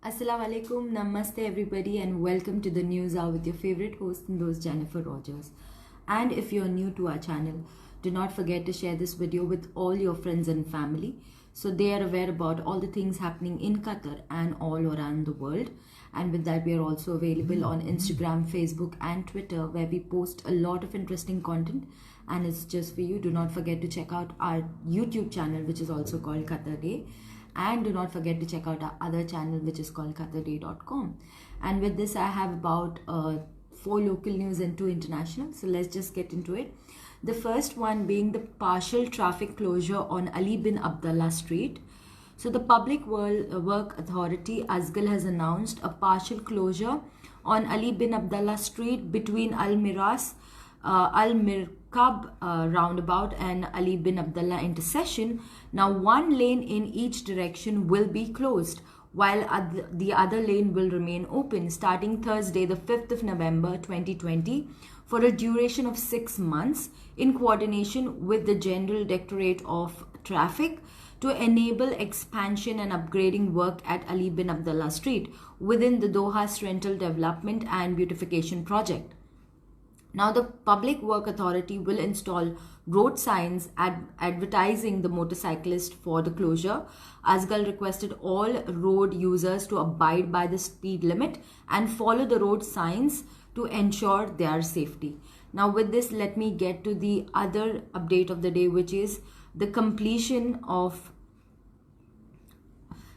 Assalamu alaikum, namaste everybody, and welcome to the news hour with your favorite host and host Jennifer Rogers. And if you're new to our channel, do not forget to share this video with all your friends and family so they are aware about all the things happening in Qatar and all around the world. And with that, we are also available on Instagram, Facebook, and Twitter, where we post a lot of interesting content. And it's just for you. Do not forget to check out our YouTube channel, which is also called Qatar Day. And do not forget to check out our other channel, which is called qatarday.com. And with this, I have about 4 local news and 2 international. So let's just get into it. The first one being the partial traffic closure on Ali bin Abdullah Street. So the Public Work Authority, ASGAL, has announced a partial closure on Ali bin Abdullah Street between Al-Mirkab roundabout and Ali bin Abdullah intersection. Now one lane in each direction will be closed, while the other lane will remain open starting Thursday, the 5th of November 2020, for a duration of 6 months in coordination with the General Directorate of Traffic to enable expansion and upgrading work at Ali bin Abdullah Street within the Doha Rental Development and Beautification Project. Now, the Public Work Authority will install road signs advertising the motorcyclist for the closure. ASGAL requested all road users to abide by the speed limit and follow the road signs to ensure their safety. Now, with this, let me get to the other update of the day, which is the completion of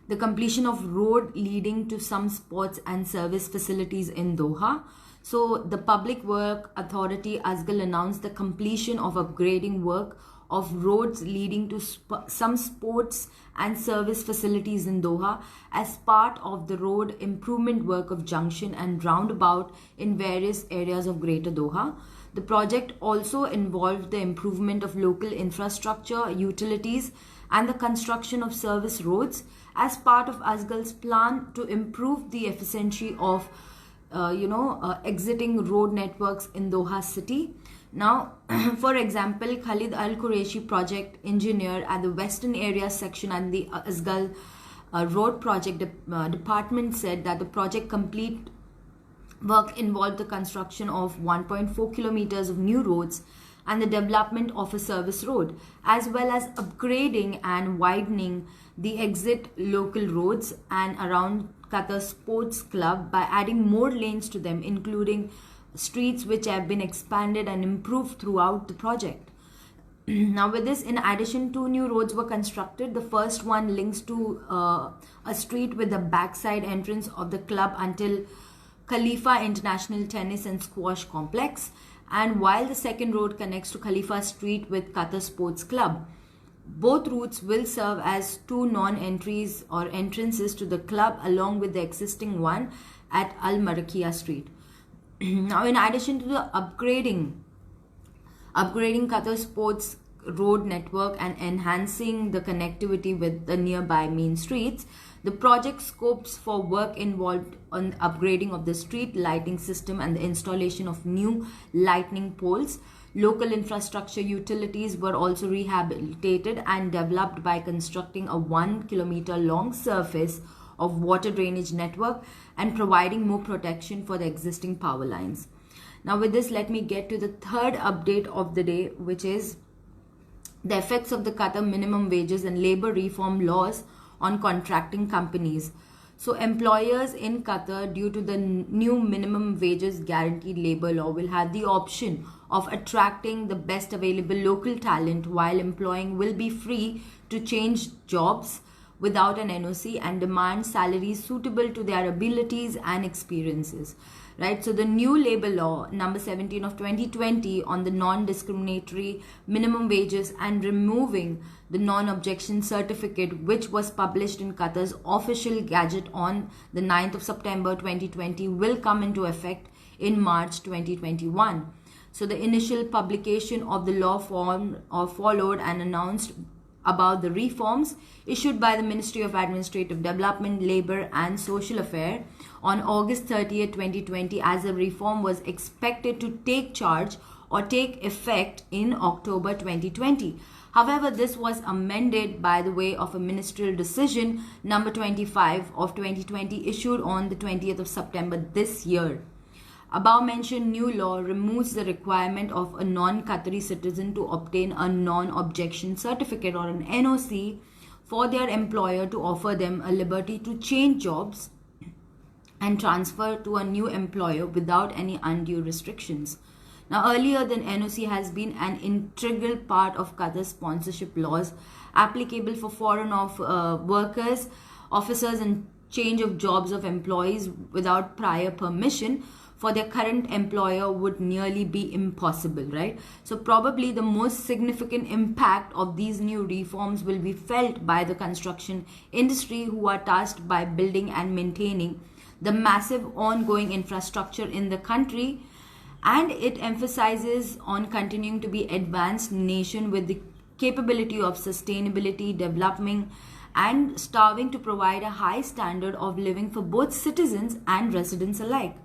road leading to some sports and service facilities in Doha. So the Public Work Authority, ASGAL, announced the completion of upgrading work of roads leading to some sports and service facilities in Doha as part of the road improvement work of junction and roundabout in various areas of Greater Doha. The project also involved the improvement of local infrastructure, utilities, and the construction of service roads as part of ASGAL's plan to improve the efficiency of exiting road networks in Doha city. Now, for example, Khalid Al Qureshi, project engineer at the Western Area section and the ASGAL road project department, said that the project complete work involved the construction of 1.4 kilometers of new roads and the development of a service road, as well as upgrading and widening the exit local roads and around Qatar Sports Club by adding more lanes to them, including streets which have been expanded and improved throughout the project. Now, with this, in addition, 2 new roads were constructed. The first one links to a street with the backside entrance of the club until Khalifa International Tennis and Squash Complex, and while the second road connects to Khalifa Street with Qatar Sports Club. Both routes will serve as 2 non-entries or entrances to the club, along with the existing one at Al Marakia Street. Now, in addition to the upgrading Qatar Sports road network and enhancing the connectivity with the nearby main streets, the project scopes for work involved on upgrading of the street lighting system and the installation of new lightning poles. Local infrastructure utilities were also rehabilitated and developed by constructing a 1 kilometer long surface of water drainage network and providing more protection for the existing power lines. Now, with this, let me get to the third update of the day, which is the effects of the Qatar minimum wages and labor reform laws on contracting companies. So employers in Qatar, due to the new minimum wages guaranteed labor law, will have the option of attracting the best available local talent, while employing will be free to change jobs without an NOC and demand salaries suitable to their abilities and experiences. Right, so the new labor law number 17 of 2020 on the non-discriminatory minimum wages and removing the non-objection certificate, which was published in Qatar's official gazette on the 9th of September 2020, will come into effect in March 2021. So the initial publication of the law followed and announced about the reforms issued by the Ministry of Administrative Development, Labour and Social Affairs on August 30th, 2020, as the reform was expected to take charge or take effect in October 2020. However, this was amended by the way of a ministerial decision number 25 of 2020 issued on the 20th of September this year. Above mentioned new law removes the requirement of a non-Qatari citizen to obtain a non-objection certificate or an NOC for their employer to offer them a liberty to change jobs and transfer to a new employer without any undue restrictions. Now, earlier, the NOC has been an integral part of Qatar's sponsorship laws applicable for foreign workers, officers, and change of jobs of employees without prior permission for their current employer would nearly be impossible, right? So probably the most significant impact of these new reforms will be felt by the construction industry, who are tasked by building and maintaining the massive ongoing infrastructure in the country, and it emphasizes on continuing to be advanced nation with the capability of sustainability, development, and striving to provide a high standard of living for both citizens and residents alike.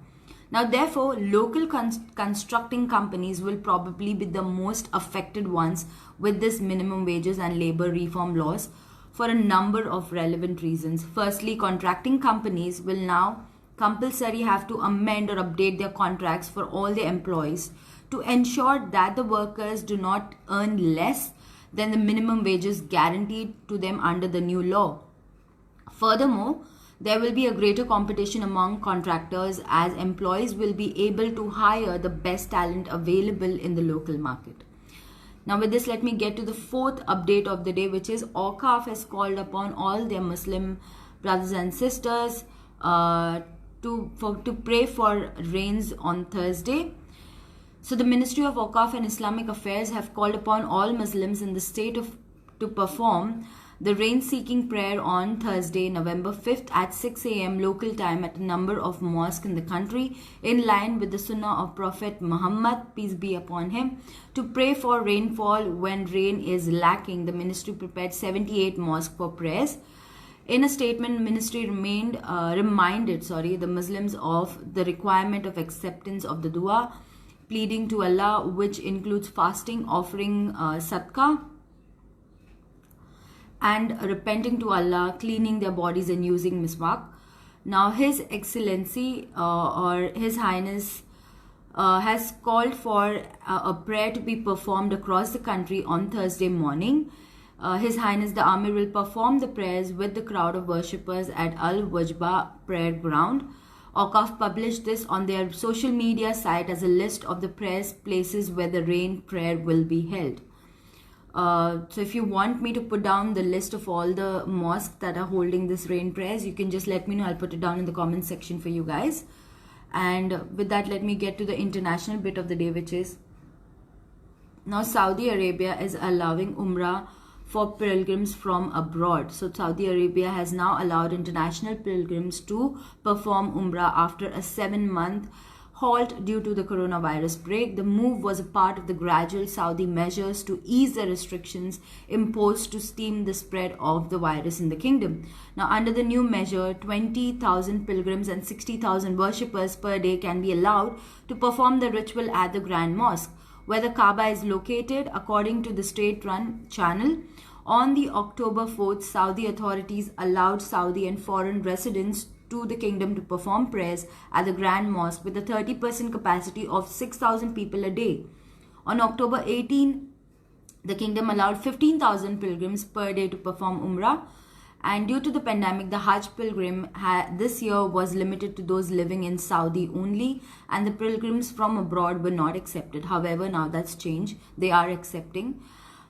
Now, therefore, local constructing companies will probably be the most affected ones with this minimum wages and labor reform laws for a number of relevant reasons. Firstly, contracting companies will now compulsorily have to amend or update their contracts for all their employees to ensure that the workers do not earn less than the minimum wages guaranteed to them under the new law. Furthermore, there will be a greater competition among contractors as employees will be able to hire the best talent available in the local market. Now, with this, let me get to the fourth update of the day, which is Awqaf has called upon all their Muslim brothers and sisters to pray for rains on Thursday. So the Ministry of Awqaf and Islamic Affairs have called upon all Muslims in the state to perform the rain-seeking prayer on Thursday, November 5th at 6 a.m. local time at a number of mosques in the country, in line with the Sunnah of Prophet Muhammad, peace be upon him, to pray for rainfall when rain is lacking. The ministry prepared 78 mosques for prayers. In a statement, ministry reminded the Muslims of the requirement of acceptance of the dua, pleading to Allah, which includes fasting, offering sadaqah, and repenting to Allah, cleaning their bodies and using miswak. Now, His Excellency or His Highness has called for a prayer to be performed across the country on Thursday morning. His Highness the Amir will perform the prayers with the crowd of worshippers at Al-Wajba prayer ground. Awqaf published this on their social media site as a list of the prayers places where the rain prayer will be held. So if you want me to put down the list of all the mosques that are holding this rain prayers, you can just let me know. I'll put it down in the comment section for you guys. And with that, let me get to the international bit of the day, which is now Saudi Arabia is allowing Umrah for pilgrims from abroad. So Saudi Arabia has now allowed international pilgrims to perform Umrah after a 7-month halt due to the coronavirus break. The move was a part of the gradual Saudi measures to ease the restrictions imposed to stem the spread of the virus in the kingdom. Now, under the new measure, 20,000 pilgrims and 60,000 worshippers per day can be allowed to perform the ritual at the Grand Mosque, where the Kaaba is located, according to the state-run channel. On the October 4th, Saudi authorities allowed Saudi and foreign residents to the kingdom to perform prayers at the Grand Mosque with a 30% capacity of 6,000 people a day. On October 18, the kingdom allowed 15,000 pilgrims per day to perform Umrah. And due to the pandemic, the Hajj pilgrim this year was limited to those living in Saudi only, and the pilgrims from abroad were not accepted. However, now that's changed. They are accepting.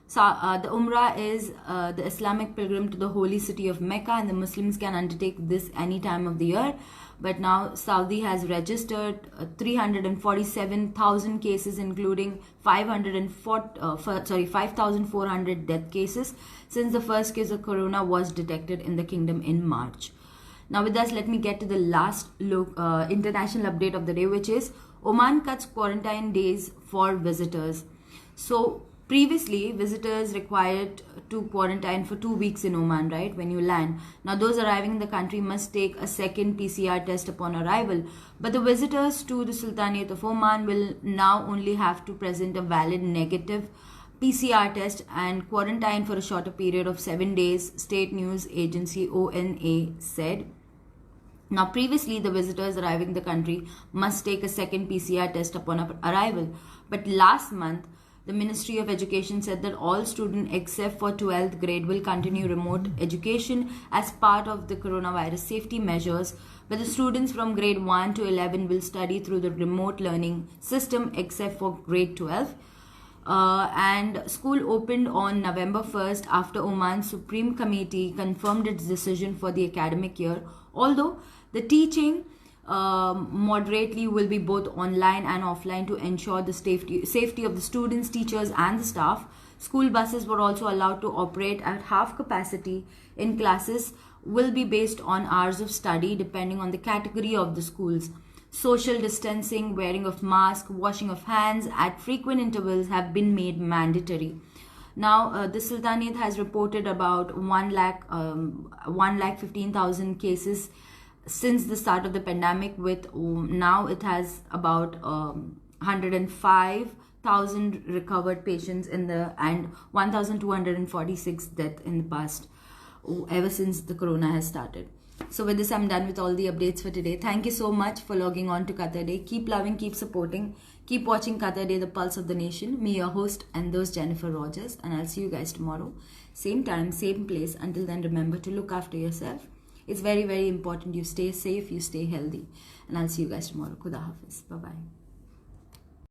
So, the Umrah is the Islamic pilgrim to the holy city of Mecca, and the Muslims can undertake this any time of the year. But now Saudi has registered 347,000 cases, including 5,400 death cases since the first case of corona was detected in the kingdom in March. Now with that, let me get to the last international update of the day, which is Oman cuts quarantine days for visitors. So previously, visitors required to quarantine for 2 weeks in Oman, right, when you land. Now, those arriving in the country must take a second PCR test upon arrival. But the visitors to the Sultanate of Oman will now only have to present a valid negative PCR test and quarantine for a shorter period of 7 days, state news agency ONA said. Now, previously, the visitors arriving the country must take a second PCR test upon arrival. But last month, the Ministry of Education said that all students except for 12th grade will continue remote education as part of the coronavirus safety measures. But the students from grade 1 to 11 will study through the remote learning system except for grade 12. And school opened on November 1st after Oman's Supreme Committee confirmed its decision for the academic year. Although the teaching moderately will be both online and offline to ensure the safety of the students, teachers and the staff. School buses were also allowed to operate at half capacity in classes will be based on hours of study depending on the category of the schools. Social distancing, wearing of mask, washing of hands at frequent intervals have been made mandatory. Now, the Sultanate has reported about 1,15,000 cases since the start of the pandemic, with now it has about 105,000 recovered patients and 1,246 deaths in the past ever since the corona has started. So with this, I'm done with all the updates for today. Thank you so much for logging on to Qatar Day. Keep loving, keep supporting, keep watching Qatar Day, the pulse of the nation. Me, your host, and those Jennifer Rogers, and I'll see you guys tomorrow. Same time, same place. Until then, remember to look after yourself. It's very, very important you stay safe, you stay healthy. And I'll see you guys tomorrow. Khuda Hafiz. Bye-bye.